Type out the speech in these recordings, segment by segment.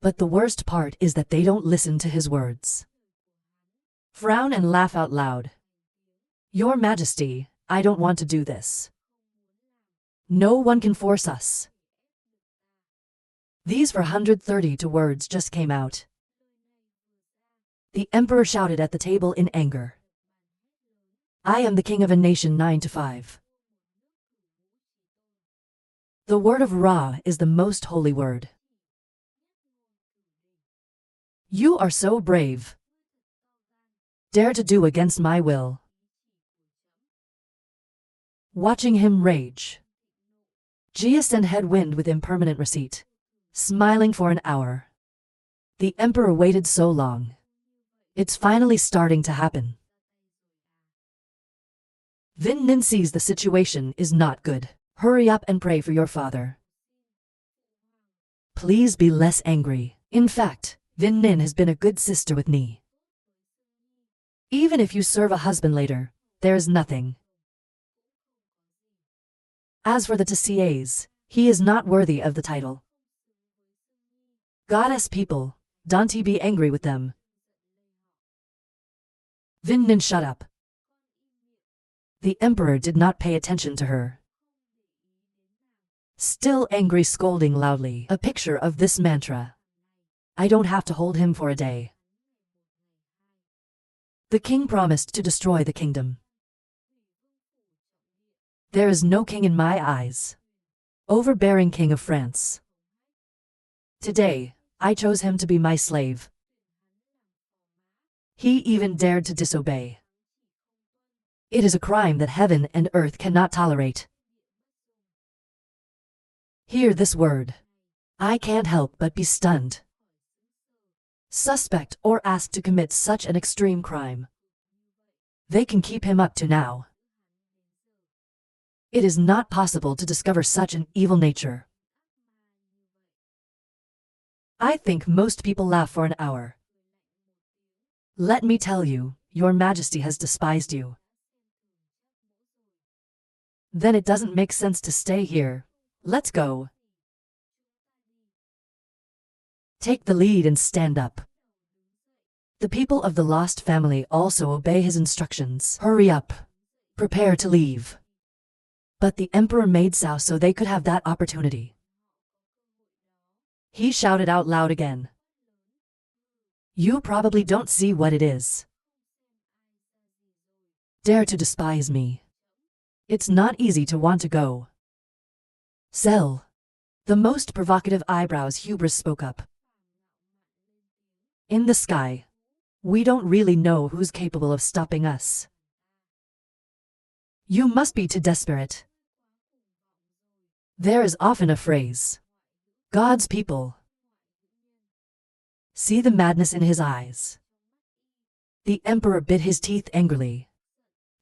But the worst part is that they don't listen to his words. Frown and laugh out loud. Your Majesty, I don't want to do this. No one can force us. These 432 words just came out. The emperor shouted at the table in anger. I am the king of a nation 9 to 5. The word of Ra is the most holy word. You are so brave. Dare to do against my will. Watching him rage, Jia sent headwind with impermanent receipt, smiling for an hour. The emperor waited so long. It's finally starting to happen. Vin Nin sees the situation is not good. Hurry up and pray for your father. Please be less angry. In fact, Vin Nin has been a good sister with me. Even if you serve a husband later, there's nothing. As for the Tca's, he is not worthy of the title. Goddess people, don't be angry with them. Vin Nin, shut up. The emperor did not pay attention to her. Still angry, scolding loudly. A picture of this mantra. I don't have to hold him for a day. The king promised to destroy the kingdom. There is no king in my eyes. Overbearing king of France. Today, I chose him to be my slave. He even dared to disobey. It is a crime that heaven and earth cannot tolerate. Hear this word. I can't help but be stunned. Suspect or asked to commit such an extreme crime. They can keep him up to now. It is not possible to discover such an evil nature. I think most people laugh for an hour. Let me tell you, your Majesty has despised you. Then it doesn't make sense to stay here. Let's go. Take the lead and stand up. The people of the lost family also obey his instructions. Hurry up. Prepare to leave. But the emperor made so they could have that opportunity. He shouted out loud again. You probably don't see what it is. Dare to despise me. It's not easy to want to go. Sell. The most provocative eyebrows hubris spoke up. In the sky, we don't really know who's capable of stopping us. You must be too desperate. There is often a phrase. God's people. See the madness in his eyes. The emperor bit his teeth angrily.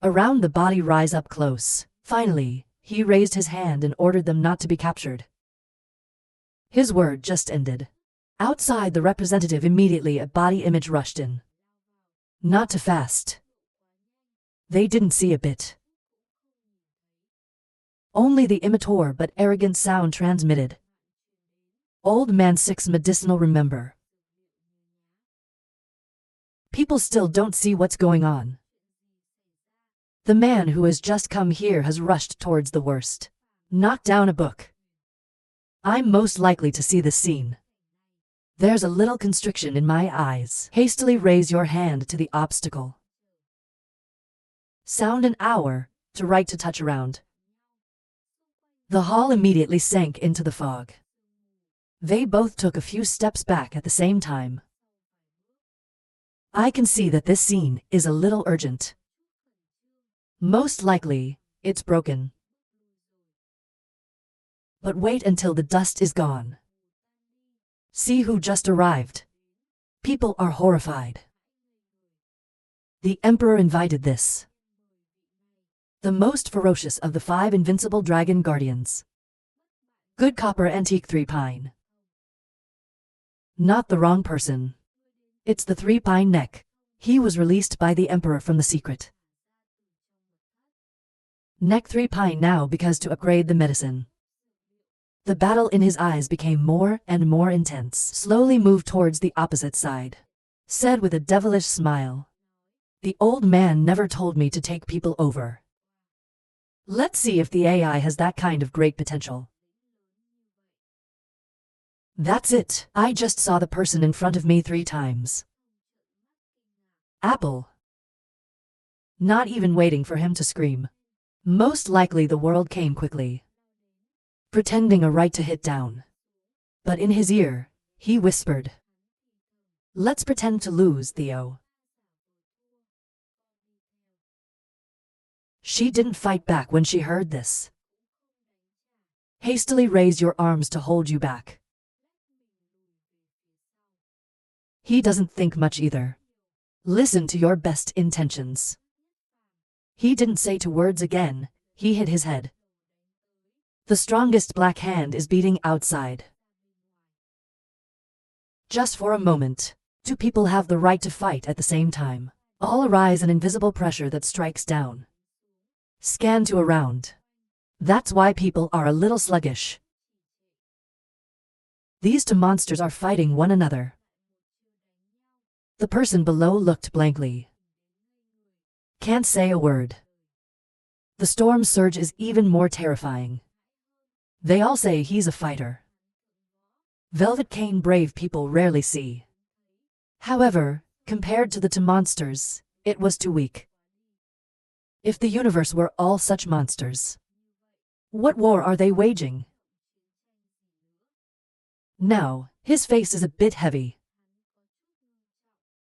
Around the body rise up close. Finally, he raised his hand and ordered them not to be captured. His word just ended. Outside the representative, immediately a body image rushed in. Not too fast. They didn't see a bit. Only the immature but arrogant sound transmitted. Old man 6 medicinal remember. People still don't see what's going on. The man who has just come here has rushed towards the worst. Knocked down a book. I'm most likely to see this scene. There's a little constriction in my eyes. Hastily raise your hand to the obstacle. Sound an hour, to right to touch around. The hall immediately sank into the fog. They both took a few steps back at the same time. I can see that this scene is a little urgent. Most likely, it's broken. But wait until the dust is gone. See who just arrived. People are horrified. The emperor invited this. The most ferocious of the 5 invincible dragon guardians. Good copper antique 3 pine. Not the wrong person. It's the 3 pine neck. He was released by the emperor from the secret. Neck 3 pine now because to upgrade the medicine. The battle in his eyes became more and more intense. Slowly moved towards the opposite side. Said with a devilish smile. The old man never told me to take people over. Let's see if the AI has that kind of great potential. That's it. I just saw the person in front of me 3 times. Apple. Not even waiting for him to scream. Most likely the world came quickly. Pretending a right to hit down. But in his ear, he whispered. Let's pretend to lose, Theo. She didn't fight back when she heard this. Hastily raised your arms to hold you back. He doesn't think much either. Listen to your best intentions. He didn't say 2 words again, he hit his head. The strongest black hand is beating outside. Just for a moment, 2 people have the right to fight at the same time. All arise an invisible pressure that strikes down. Scan to around. That's why people are a little sluggish. These 2 monsters are fighting one another. The person below looked blankly. Can't say a word. The storm surge is even more terrifying. They all say he's a fighter. Velvet cane brave people rarely see. However, compared to the 2 monsters, it was too weak. If the universe were all such monsters, what war are they waging? Now, his face is a bit heavy.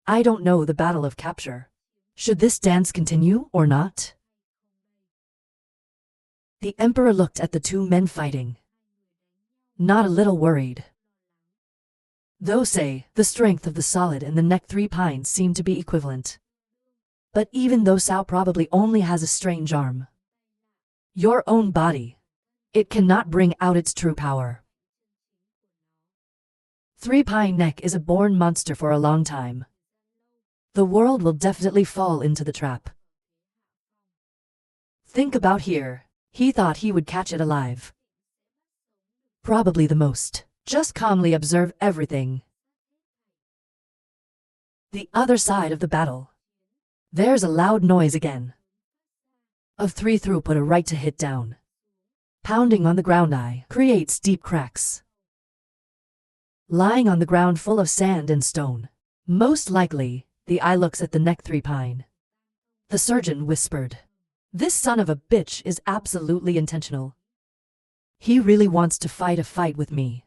I don't know the battle of capture. Should this dance continue or not? The Emperor looked at the 2 men fighting. Not a little worried. Those say the strength of the solid and the neck 3 pines seem to be equivalent. But even though Sao probably only has a strange arm, your own body, it cannot bring out its true power. 3 pine neck is a born monster for a long time. The world will definitely fall into the trap. Think about here, he thought he would catch it alive. Probably the most. Just calmly observe everything. The other side of the battle. There's a loud noise again. Of 3 throughput a right to hit down. Pounding on the ground eye creates deep cracks. Lying on the ground full of sand and stone. Most likely, the eye looks at the neck 3 pine. The surgeon whispered. This son of a bitch is absolutely intentional. He really wants to fight a fight with me.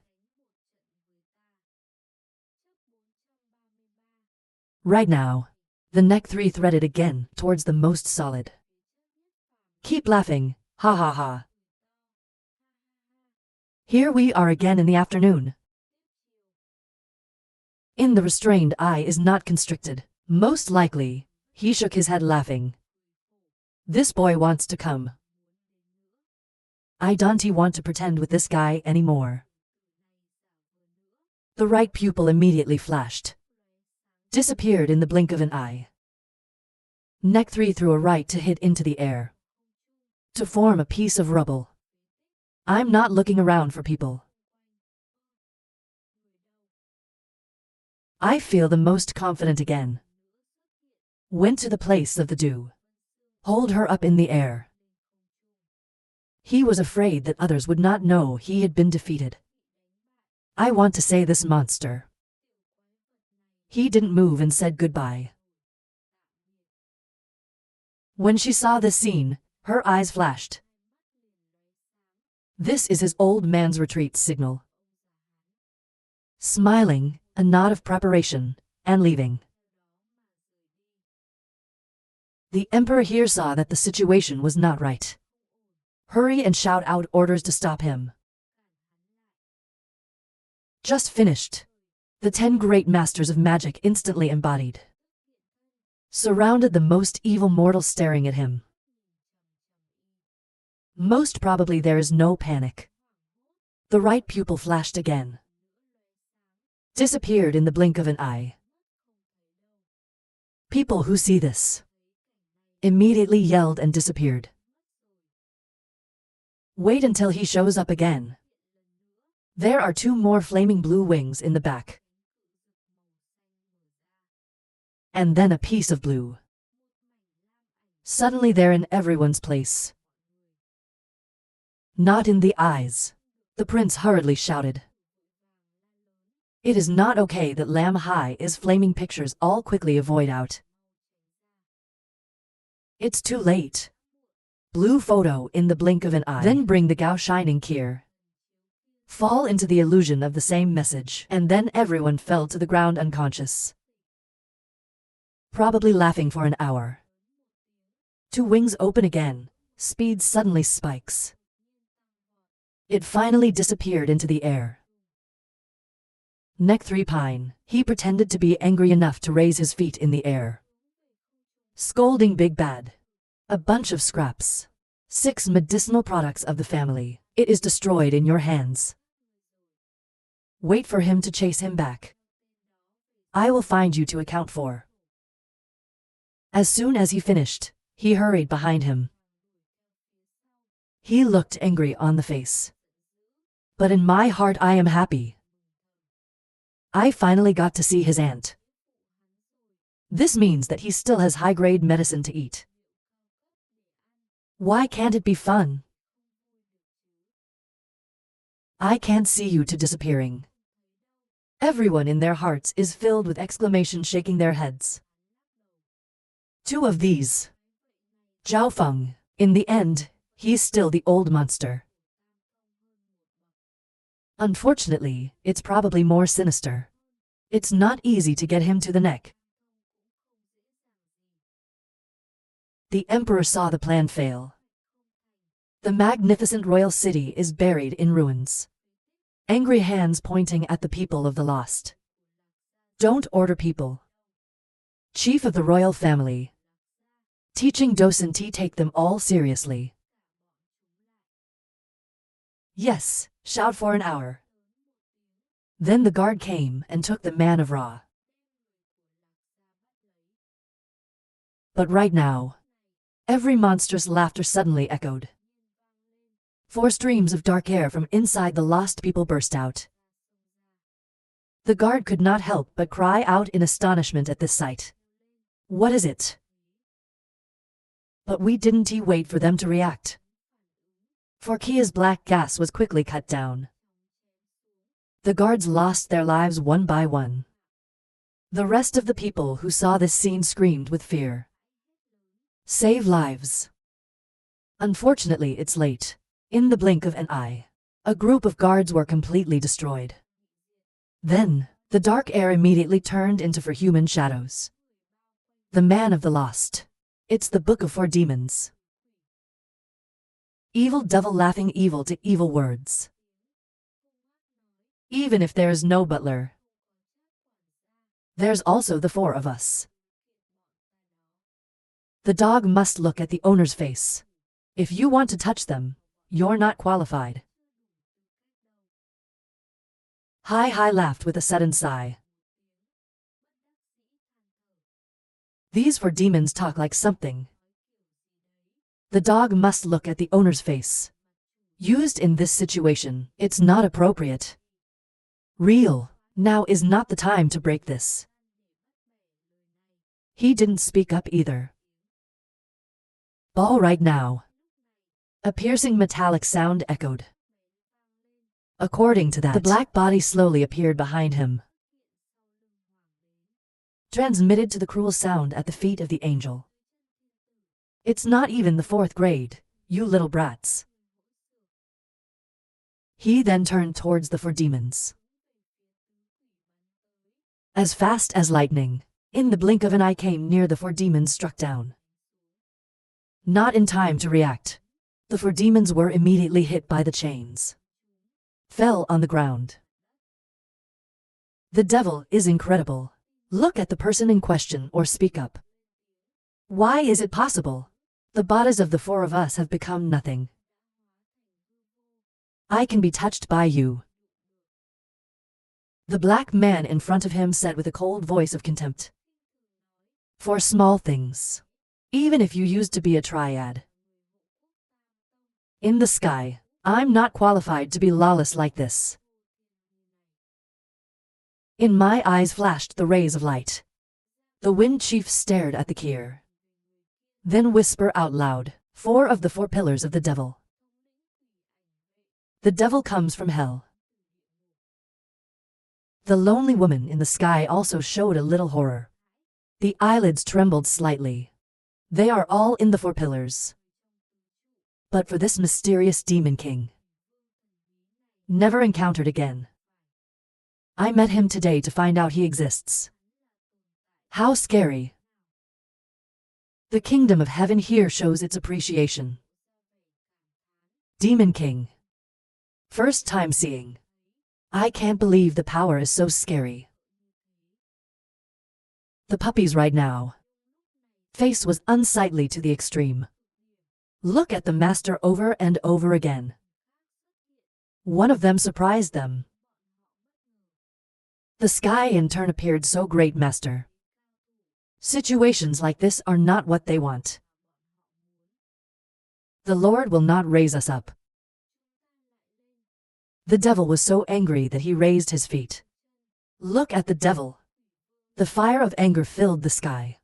Right now, the neck 3 threaded again towards the most solid. Keep laughing, ha ha ha. Here we are again in the afternoon. In the restrained eye is not constricted. Most likely, he shook his head laughing. This boy wants to come. I don't want to pretend with this guy anymore. The right pupil immediately flashed. Disappeared in the blink of an eye. Neck 3 threw a right to hit into the air. To form a piece of rubble. I'm not looking around for people. I feel the most confident again. Went to the place of the dew. Hold her up in the air. He was afraid that others would not know he had been defeated. I want to say this monster. He didn't move and said goodbye. When she saw this scene, her eyes flashed. This is his old man's retreat signal. Smiling, a nod of preparation, and leaving. The Emperor here saw that the situation was not right. Hurry and shout out orders to stop him. Just finished. The 10 great masters of magic instantly embodied. Surrounded the most evil mortals staring at him. Most probably there is no panic. The right pupil flashed again. Disappeared in the blink of an eye. People who see this immediately yelled and disappeared. Wait until he shows up again. There are 2 more flaming blue wings in the back. And then a piece of blue. Suddenly they're in everyone's place. Not in the eyes, the prince hurriedly shouted. It is not okay that Lam Hai is flaming pictures all quickly avoid out. It's too late. Blue photo in the blink of an eye. Then bring the Gao shining Kier. Fall into the illusion of the same message. And then everyone fell to the ground unconscious. Probably laughing for an hour. 2 wings open again. Speed suddenly spikes. It finally disappeared into the air. Neck 3 pine. He pretended to be angry enough to raise his feet in the air. Scolding Big Bad. A bunch of scraps. 6 medicinal products of the family. It is destroyed in your hands. Wait for him to chase him back. I will find you to account for. As soon as he finished, he hurried behind him. He looked angry on the face. But in my heart I am happy. I finally got to see his aunt. This means that he still has high-grade medicine to eat. Why can't it be fun? I can't see you two disappearing. Everyone in their hearts is filled with exclamation, shaking their heads. 2 of these. Zhao Feng. In the end, he's still the old monster. Unfortunately, it's probably more sinister. It's not easy to get him to the neck. The emperor saw the plan fail. The magnificent royal city is buried in ruins. Angry hands pointing at the people of the lost. Don't order people. Chief of the royal family. Teaching docent take them all seriously. Yes, shout for an hour. Then the guard came and took the man of Ra. But right now, every monstrous laughter suddenly echoed. 4 streams of dark air from inside the lost people burst out. The guard could not help but cry out in astonishment at this sight. What is it? But we didn't wait for them to react. For Kia's black gas was quickly cut down. The guards lost their lives one by one. The rest of the people who saw this scene screamed with fear. Save lives. Unfortunately, it's late. In the blink of an eye, a group of guards were completely destroyed. Then, the dark air immediately turned into 4 human shadows. The man of the lost. It's the book of 4 demons. Evil devil laughing evil to evil words. Even if there's no butler, there's also the 4 of us. The dog must look at the owner's face. If you want to touch them, you're not qualified. Hai laughed with a sudden sigh. These 4 demons talk like something. The dog must look at the owner's face. Used in this situation, it's not appropriate. Real, now is not the time to break this. He didn't speak up either. All right now. A piercing metallic sound echoed. According to that, the black body slowly appeared behind him. Transmitted to the cruel sound at the feet of the angel. It's not even the 4th grade, you little brats. He then turned towards the 4 demons. As fast as lightning, in the blink of an eye came near the 4 demons struck down. Not in time to react. The 4 demons were immediately hit by the chains. Fell on the ground. The devil is incredible. Look at the person in question or speak up. Why is it possible? The bodies of the 4 of us have become nothing. I can be touched by you. The black man in front of him said with a cold voice of contempt. For small things. Even if you used to be a triad. In the sky, I'm not qualified to be lawless like this. In my eyes flashed the rays of light. The Wind Chief stared at the Kier. Then whisper out loud, 4 of the 4 pillars of the devil. The devil comes from hell. The lonely woman in the sky also showed a little horror. The eyelids trembled slightly. They are all in the 4 pillars. But for this mysterious demon king. Never encountered again. I met him today to find out he exists. How scary. The kingdom of heaven here shows its appreciation. Demon King. First time seeing. I can't believe the power is so scary. The puppies right now. Face was unsightly to the extreme. Look at the master over and over again. One of them surprised them. The sky in turn appeared so great, master. Situations like this are not what they want. The Lord will not raise us up. The devil was so angry that he raised his feet. Look at the devil. The fire of anger filled the sky.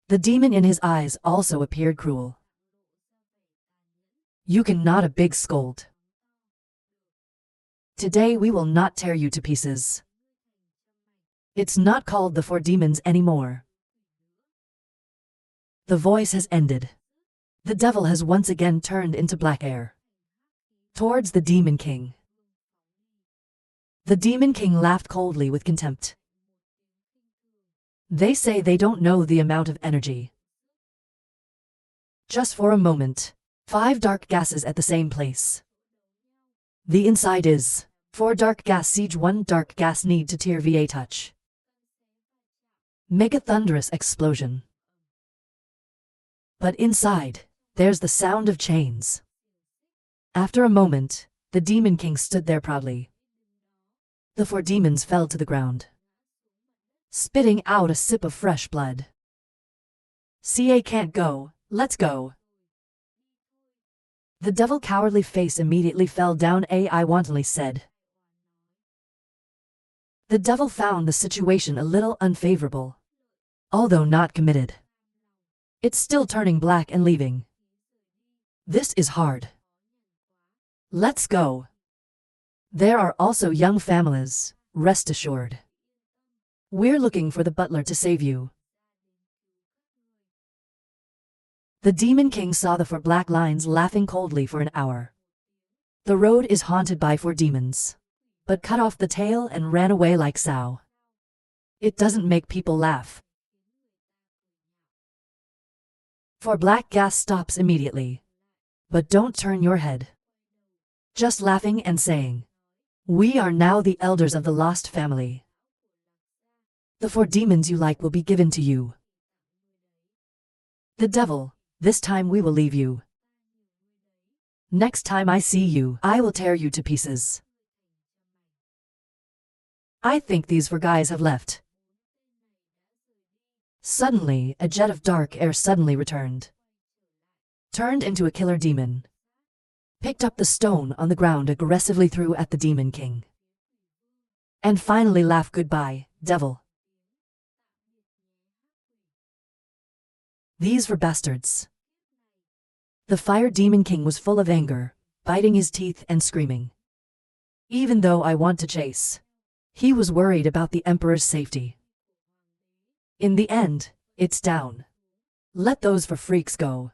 The demon in his eyes also appeared cruel. You cannot a big scold. Today we will not tear you to pieces. It's not called the 4 demons anymore. The voice has ended. The devil has once again turned into black air. Towards the Demon King. The Demon King laughed coldly with contempt. They say they don't know the amount of energy. Just for a moment. 5 dark gases at the same place. The inside is 4 dark gas siege, 1 dark gas need to tear va touch. Make a thunderous explosion. But inside, there's the sound of chains. After a moment, the Demon King stood there proudly. The 4 demons fell to the ground, spitting out a sip of fresh blood. CA can't go, let's go. The devil cowardly face immediately fell down. I wantonly said. The devil found the situation a little unfavorable. Although not committed. It's still turning black and leaving. This is hard. Let's go. There are also young families, rest assured. We're looking for the butler to save you. The Demon King saw the 4 black lines laughing coldly for an hour. The road is haunted by 4 demons, but cut off the tail and ran away like sow. It doesn't make people laugh. 4 black gas stops immediately. But don't turn your head. Just laughing and saying, we are now the elders of the lost family. The 4 demons you like will be given to you. The devil, this time we will leave you. Next time I see you, I will tear you to pieces. I think these 4 guys have left. Suddenly, a jet of dark air suddenly returned. Turned into a killer demon. Picked up the stone on the ground, aggressively threw at the Demon King. And finally laughed, goodbye, devil. These were bastards. The Fire Demon King was full of anger, biting his teeth and screaming. Even though I want to chase, he was worried about the Emperor's safety. In the end, it's down. Let those 4 freaks go.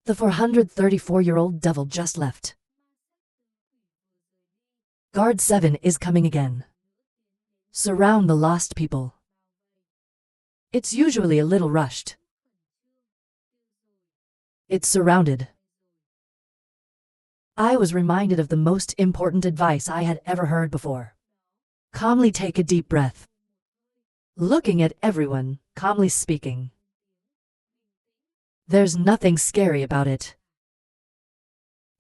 The 434-year-old devil just left. Guard 7 is coming again. Surround the lost people. It's usually a little rushed. It's surrounded. I was reminded of the most important advice I had ever heard before. Calmly take a deep breath. Looking at everyone, calmly speaking. There's nothing scary about it.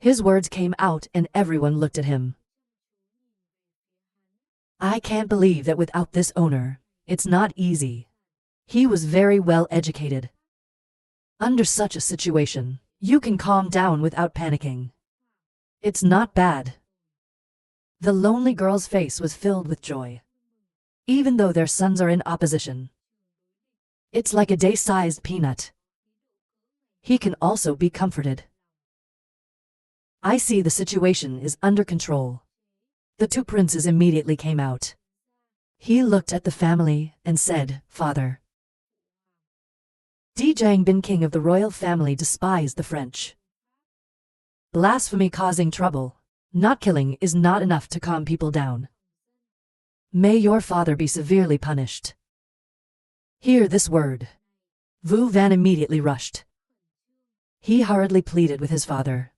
His words came out and everyone looked at him. I can't believe that without this owner, it's not easy. He was very well educated. Under such a situation, you can calm down without panicking. It's not bad. The lonely girl's face was filled with joy. Even though their sons are in opposition. It's like a day-sized peanut. He can also be comforted. I see the situation is under control. The two princes immediately came out. He looked at the family and said, Father. Zhang Bin, king of the royal family, despised the French. Blasphemy causing trouble. Not killing is not enough to calm people down. May your father be severely punished. Hear this word. Vu Van immediately rushed. He hurriedly pleaded with his father.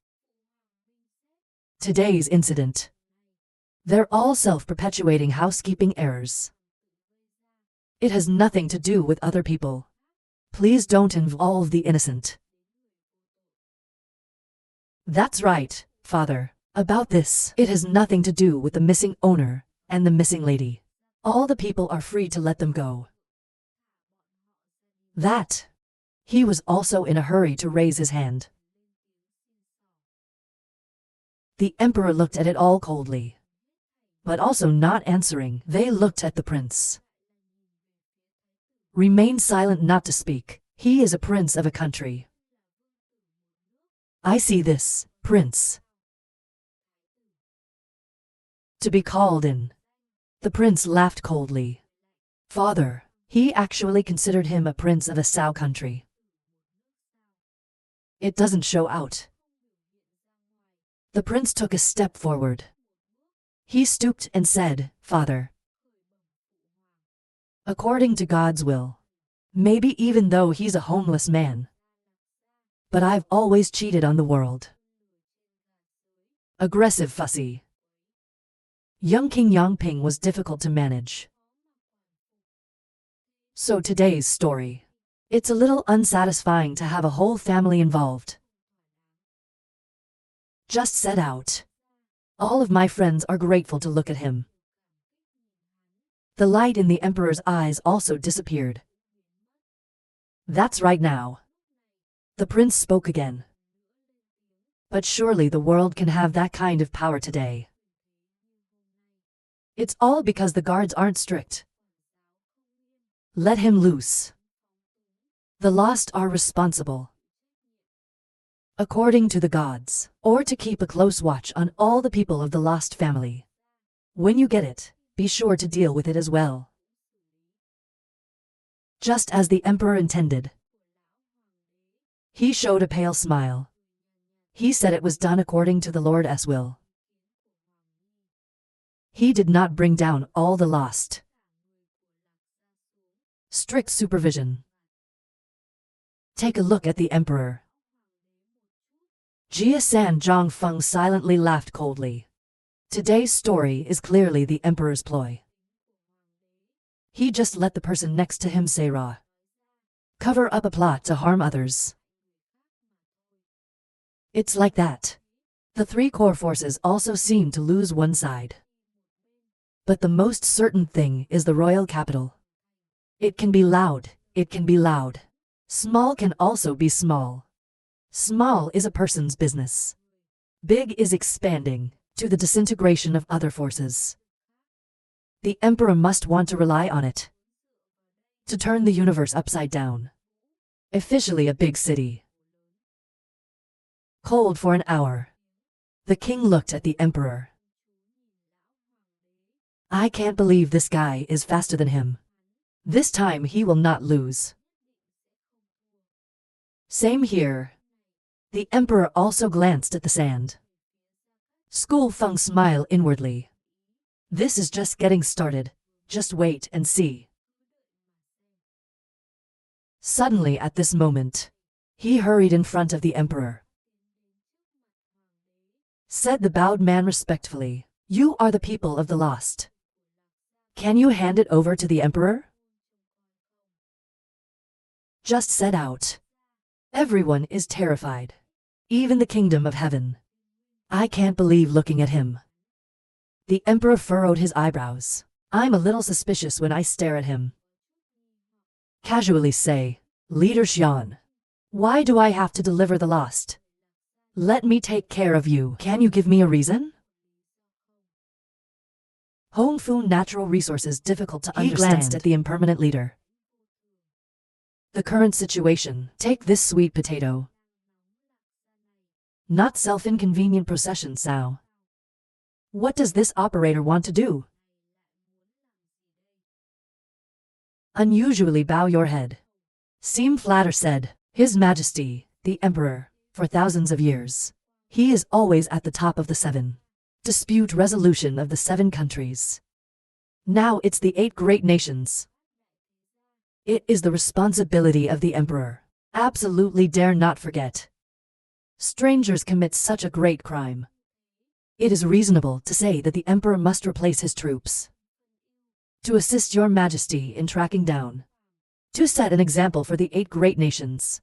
Today's incident. They're all self-perpetuating housekeeping errors. It has nothing to do with other people. Please don't involve the innocent. That's right, father. About this, it has nothing to do with the missing owner and the missing lady. All the people are free to let them go. That. He was also in a hurry to raise his hand. The emperor looked at it all coldly. But also not answering, they looked at the prince. Remain silent, not to speak. He is a prince of a country. I see this, prince. To be called in. The prince laughed coldly. Father, he actually considered him a prince of a Sao country. It doesn't show out. The prince took a step forward. He stooped and said, Father. According to God's will. Maybe even though he's a homeless man. But I've always cheated on the world. Aggressive, fussy. Young King Yangping was difficult to manage. So today's story. It's a little unsatisfying to have a whole family involved. Just set out. All of my friends are grateful to look at him. The light in the emperor's eyes also disappeared. That's right now. The prince spoke again. But surely the world can have that kind of power today. It's all because the guards aren't strict. Let him loose. The lost are responsible. According to the gods, or to keep a close watch on all the people of the lost family. When you get it, be sure to deal with it as well. Just as the emperor intended. He showed a pale smile. He said it was done according to the Lord's will. He did not bring down all the lost. Strict supervision. Take a look at the emperor. Jia San Zhongfeng silently laughed coldly. Today's story is clearly the emperor's ploy. He just let the person next to him say raw. Cover up a plot to harm others. It's like that. The three core forces also seem to lose one side. But the most certain thing is the royal capital. It can be loud, it can be loud. Small can also be small. Small is a person's business. Big is expanding, to the disintegration of other forces. The emperor must want to rely on it. To turn the universe upside down. Officially a big city. Cold for an hour. The king looked at the emperor. I can't believe this guy is faster than him. This time he will not lose. Same here. The emperor also glanced at the sand. School Feng smiled inwardly. This is just getting started. Just wait and see. Suddenly at this moment, he hurried in front of the emperor. Said the bowed man respectfully, "You are the people of the lost. Can you hand it over to the emperor?" Just set out. Everyone is terrified. Even the kingdom of heaven. I can't believe looking at him. The emperor furrowed his eyebrows. I'm a little suspicious when I stare at him. Casually say, "Leader Xian, why do I have to deliver the lost? Let me take care of you. Can you give me a reason?" Hong Fu natural resources difficult to understand. He glanced at the impermanent leader. The current situation. Take this sweet potato. Not self-inconvenient procession, Sao. What does this operator want to do? Unusually bow your head. Seem flatter said, His Majesty, the Emperor, for thousands of years. He is always at the top of the 7. Dispute resolution of the 7 countries. Now it's the 8 great nations. It is the responsibility of the Emperor. Absolutely dare not forget. Strangers commit such a great crime. It is reasonable to say that the Emperor must replace his troops. To assist your Majesty in tracking down. To set an example for the 8 great nations.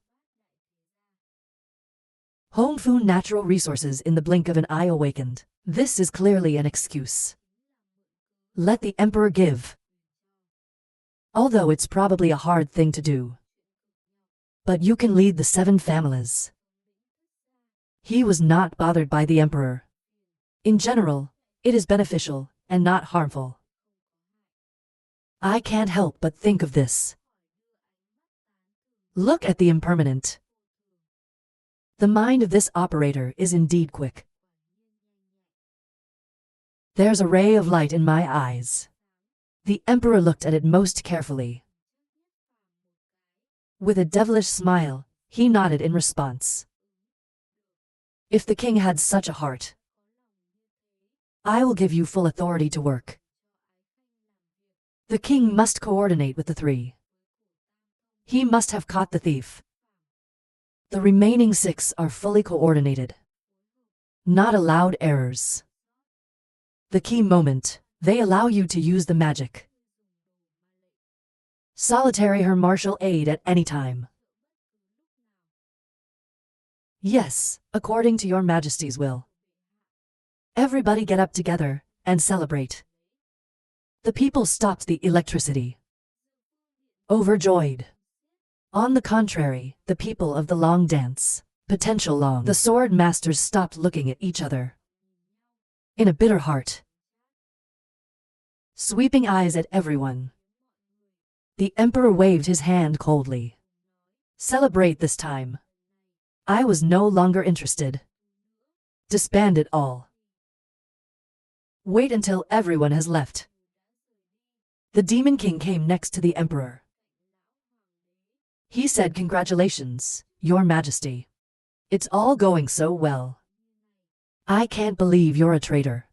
Hong Fu natural resources in the blink of an eye awakened. This is clearly an excuse. Let the Emperor give. Although it's probably a hard thing to do. But you can lead the 7 families. He was not bothered by the Emperor. In general, it is beneficial and not harmful. I can't help but think of this. Look at the impermanent. The mind of this operator is indeed quick. There's a ray of light in my eyes. The Emperor looked at it most carefully. With a devilish smile, he nodded in response. If the king had such a heart, I will give you full authority to work. The king must coordinate with the 3. He must have caught the thief. The remaining 6 are fully coordinated. Not allowed errors. The key moment, they allow you to use the magic. Solitary her martial aid at any time. Yes, according to your Majesty's will. Everybody get up together and celebrate. The people stopped the electricity. Overjoyed. On the contrary, the people of the long dance, potential long, the sword masters stopped looking at each other. In a bitter heart. Sweeping eyes at everyone. The Emperor waved his hand coldly. Celebrate this time. I was no longer interested. Disband it all. Wait until everyone has left. The Demon King came next to the Emperor. He said, Congratulations, Your Majesty. It's all going so well. I can't believe you're a traitor.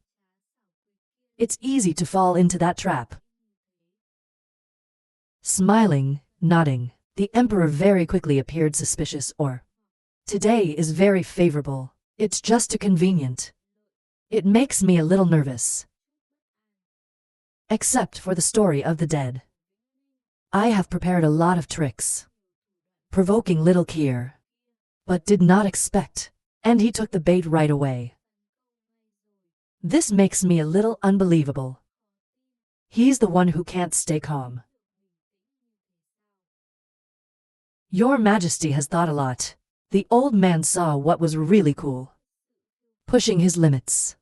It's easy to fall into that trap. Smiling, nodding, the Emperor very quickly appeared suspicious or, Today is very favorable. It's just too convenient. It makes me a little nervous. Except for the story of the dead. I have prepared a lot of tricks. Provoking little Kier. But did not expect, and he took the bait right away. This makes me a little unbelievable. He's the one who can't stay calm. Your Majesty has thought a lot. The old man saw what was really cool. Pushing his limits.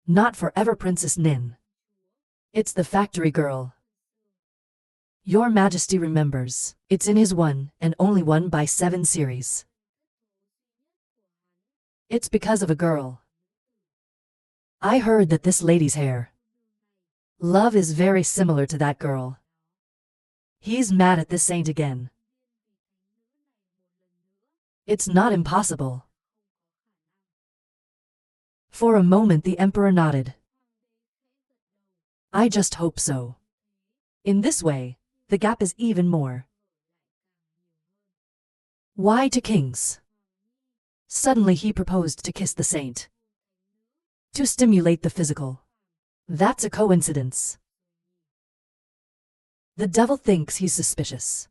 Not forever Princess Nin. It's the factory girl. Your Majesty remembers, it's in his 1 and only 1/7 series. It's because of a girl. I heard that this lady's hair. Love is very similar to that girl. He's mad at this saint again. It's not impossible. For a moment the Emperor nodded. I just hope so. In this way, the gap is even more. Why to kings? Suddenly he proposed to kiss the saint. To stimulate the physical. That's a coincidence. The devil thinks he's suspicious.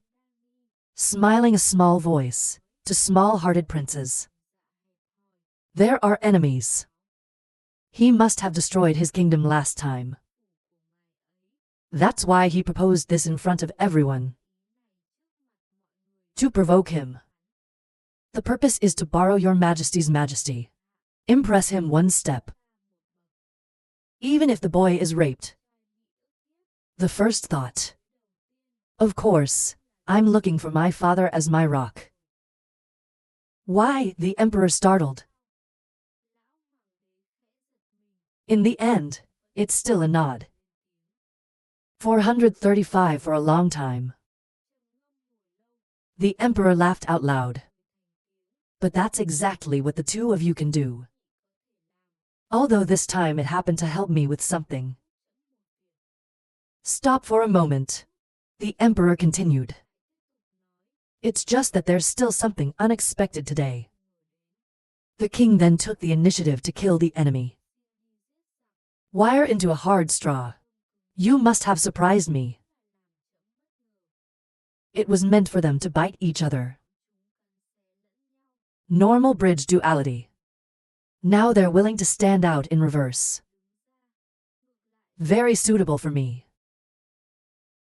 Smiling a small voice, to small-hearted princes. There are enemies. He must have destroyed his kingdom last time. That's why he proposed this in front of everyone. To provoke him. The purpose is to borrow your Majesty's majesty. Impress him one step. even if the boy is raped. The first thought. Of course, I'm looking for my father as my rock. Why? The emperor startled. In the end, it's still a nod. 435 for a long time. The emperor laughed out loud. But that's exactly what the two of you can do. Although this time it happened to help me with something. Stop for a moment. The emperor continued. It's just that there's still something unexpected today. The king then took the initiative to kill the enemy. Wire into a hard straw. You must have surprised me. It was meant for them to bite each other. Normal bridge duality. Now they're willing to stand out in reverse. Very suitable for me.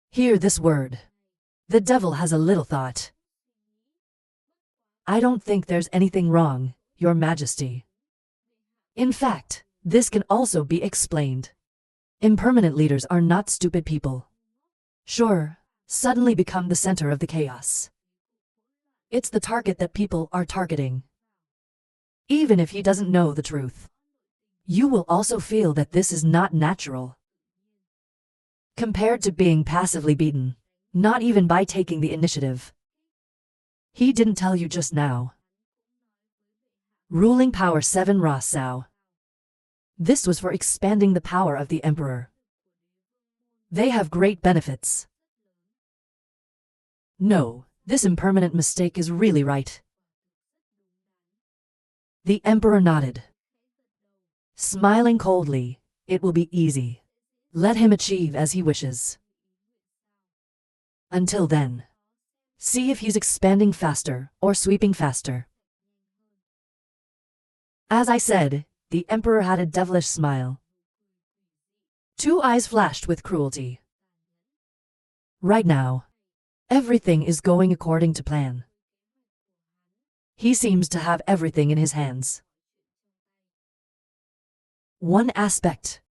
Hear this word. The devil has a little thought. I don't think there's anything wrong, Your Majesty. In fact, this can also be explained. Impermanent leaders are not stupid people. Sure, suddenly become the center of the chaos. It's the target that people are targeting. Even if he doesn't know the truth. You will also feel that this is not natural. Compared to being passively beaten, not even by taking the initiative. He didn't tell you just now. Ruling power 7 Rossau. This was for expanding the power of the emperor. They have great benefits. No, this impermanent mistake is really right. The emperor nodded. Smiling coldly, it will be easy. Let him achieve as he wishes. Until then, see if he's expanding faster or sweeping faster. As I said, the emperor had a devilish smile. 2 eyes flashed with cruelty. Right now, everything is going according to plan. He seems to have everything in his hands. One aspect,